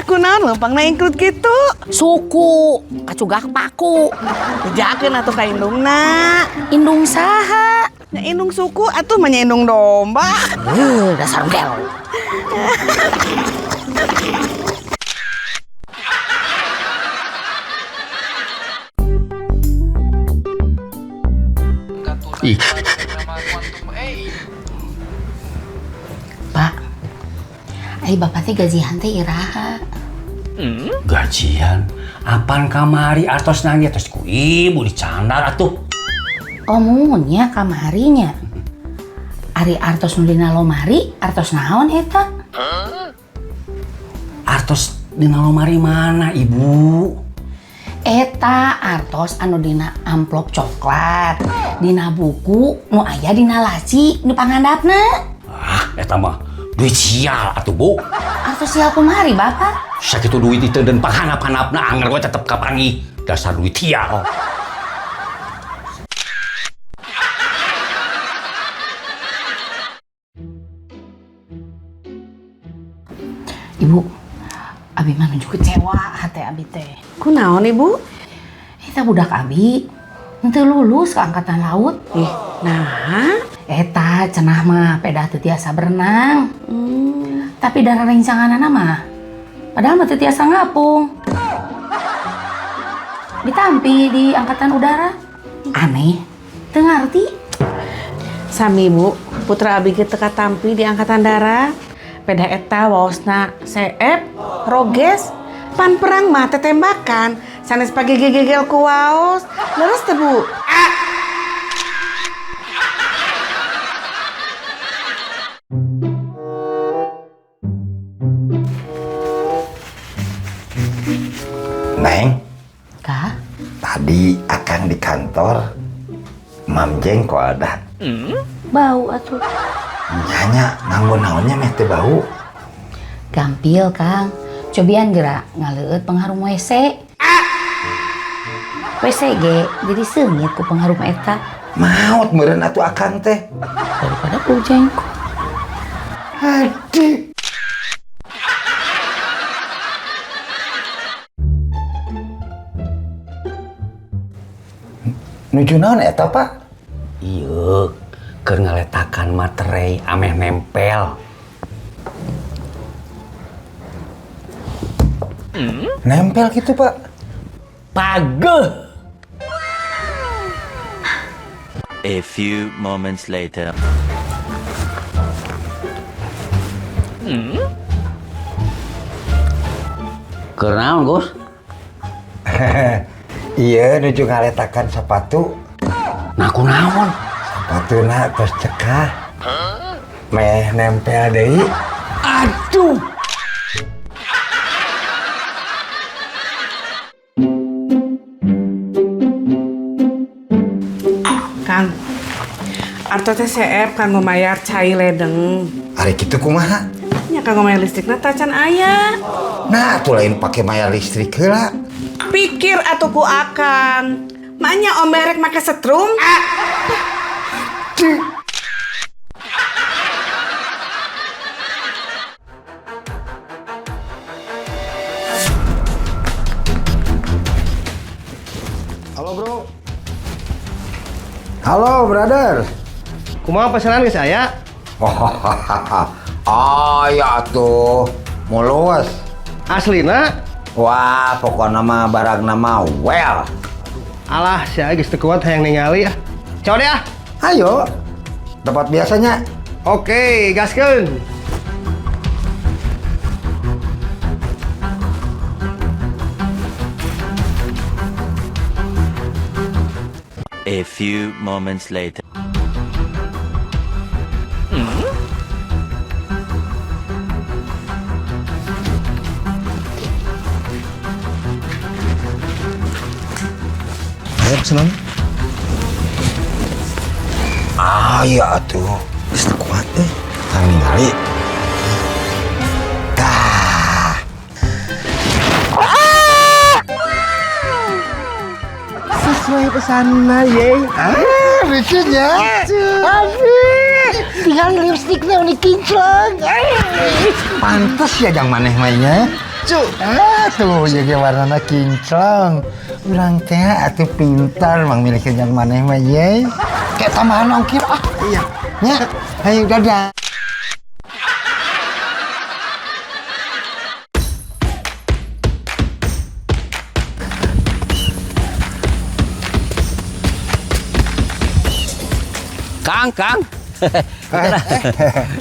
Kunaon lempang naingkrut gitu. Suku kacugak paku. Bejakeun atuh ka indungna. Indung saha? Nya indung suku atuh mah nya indung domba. Dasar gel. Ih. Pak, ai bapak teh gajian teh iraha. Gajian? Apaan kamari atos nangis atos ku ibu dicandar atuh. Oh munya kamarinya. Ari artos nu dina lomari, artos naon eta? Artos dina lomari mana ibu? Eta artos anu dina amplop coklat, dina buku nu aya dina laci nu pangandapna. Ah, eta mah duit sial atuh bu. Artos sial kumari bapak. Sakitu duit itu dan panghanap-hanapna anger gue tetep kapangi. Dasar duit sial. Ibu, abi mah nuju kecewa hate abi teh. Kunaon ibu? Eta budak abi henteu lulus ke angkatan laut. Nah, Eta cenah mah pedah teu tiasa berenang. Tapi dana rencanganana mah padahal mah teu tiasa ngapung. Ditampi di angkatan udara. Aneh, teu ngarti. sami ibu, putra abi teu katampi di angkatan darat. Peda eta waosna seep, roges, pan perang mah teh tembakan, sanes pagi gegel ku waos. Leres teh bu? Neng, Kah? tadi akang di kantor, Mam Jeng kok ada. Bau atuh. Nyanya nganggo naonnya meh teu bau. Gampil, Kang. Cobian gerak ngaleueut pengharum WC. WC ge jadi seungit ku pengharum eta Maot meureun atuh akang teh. daripada ku jengkol. Aduh. Nuju naon eta, Pak? Iya, keur ngaletakan materai ameh nempel. Nempel gitu, Pak. Pageuh. A few moments later. Keur naon, Gus? Iya, nuju ngaletakan sepatu. Nah kunaon? Sepatuna tos cekah. Meh nempel deui. Aduh. Kang, arto teh seep kan memayar cai ledeng. Ari kitu kumaha? Nya kang memayar listrikna tacan aya. Nah, atuh lain pake maya listrik heula. Pikir atuh ku akang. Maknya om berek make setrum. Halo bro, Halo, brother. kumaha pesanan ke saya? Ya tuh, mulus. Aslina? Wah, pokoknya mah barang nama well. Alah, saya geus teu kuat hayang ningali ya. Coba deh ah. Ayo, tempat biasanya. Oke, gaskeun. A few moments later. pesanan. Ah iya atuh. Geus teu kuat teh. Tang ningali. Tah. Sesuai pesanan ye. Lucunya. Aduh, tinggal lipstiknya unik kinclong. Pantes ya jang maneh mainnya. Cuk. Tuh jadi warnana kinclong. Urang teh atuh pintar mang milih jang maneh mah ye. Kayak tambahan ongkir ah. Iya. Nya, ayo dadah. Kang.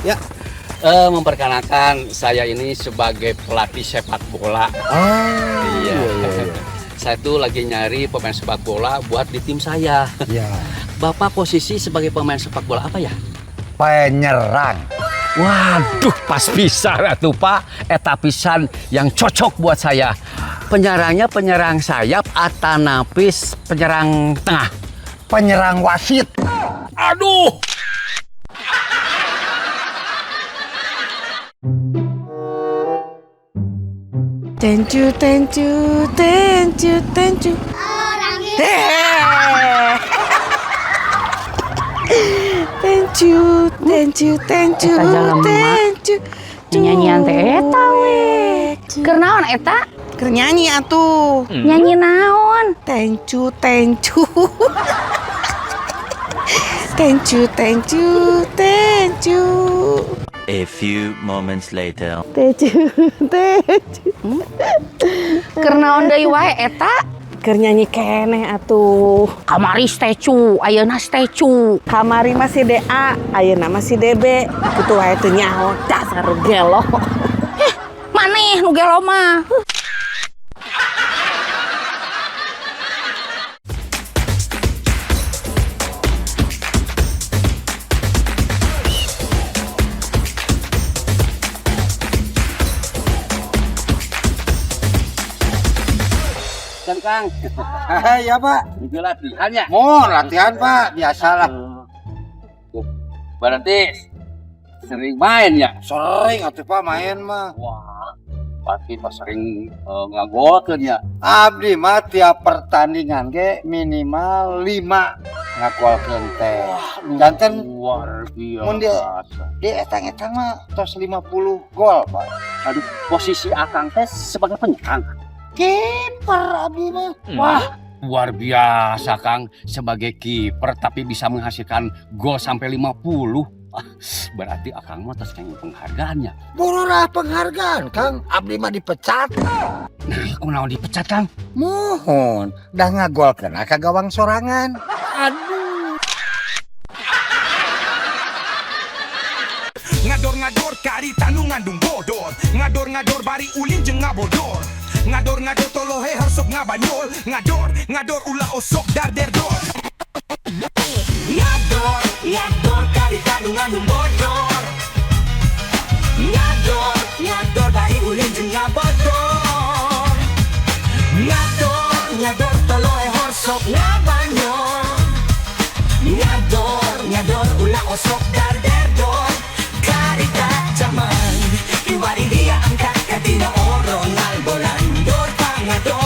Ya. Memperkenalkan saya ini sebagai pelatih sepak bola. Iya. Saya tuh lagi nyari pemain sepak bola buat di tim saya. Ya. Bapak posisi sebagai pemain sepak bola apa ya? Penyerang. Waduh, pas pisan atuh Pak. Eta pisan yang cocok buat saya. Penyerangnya penyerang sayap atau napis penyerang tengah. Penyerang wasit. Aduh. Tencu. Tencu. Eta jelema. Nyanyian teh eta we. Keur naon eta? Keur nyanyi atuh. Nyanyi naon? Tencu. A few moments later. Keur naon deui wae eta? Keur nyanyi keneh atuh. Kamari statue, ayeuna statue. Kamari masih DA, ayeuna masih DB. Kitu wae teu nyaho, dasar gelo. Maneh nu gelo mah. Kang. Ya Pak. Itu latihannya. Oh latihan Pak, biasalah. Berarti sering main ya? Sering atuh Pak main mah. Wah, pasti pas sering ngagolkeun ya. Abdi mah tiap pertandingan ge minimal 5 ngagolkeun teh. Janten Luar mun biasa. dia etang-etang mah tos 50 gol Pak. Aduh, posisi Akang teh sebagai penyerang. Kiper abdi mah. Wah, luar biasa Kang, sebagai kiper tapi bisa menghasilkan gol sampai 50. Berarti Akang mah tos kayaknya penghargaannya. Bororah penghargaan Kang, abdi mah dipecat. Nah, kunaon dipecat Kang? Mohon, dah ngagolkeun ka gawang sorangan. Ngador-ngador kari tanu ngandung bodor. Ngador-ngador bari ulin jeung ngabodor. Ngador-ngador tolohe harsok ngabanyol. Ngador ulah osok dar derdor. Ngador kari tanu ngandung bodor. Ngador bari ulin jeung ngabodor. Ngador tolohe harsok ngabanyol. Ngador ulah osok dar derdor. Karita zaman, iwari dia angkat katina orang albolandor pangador.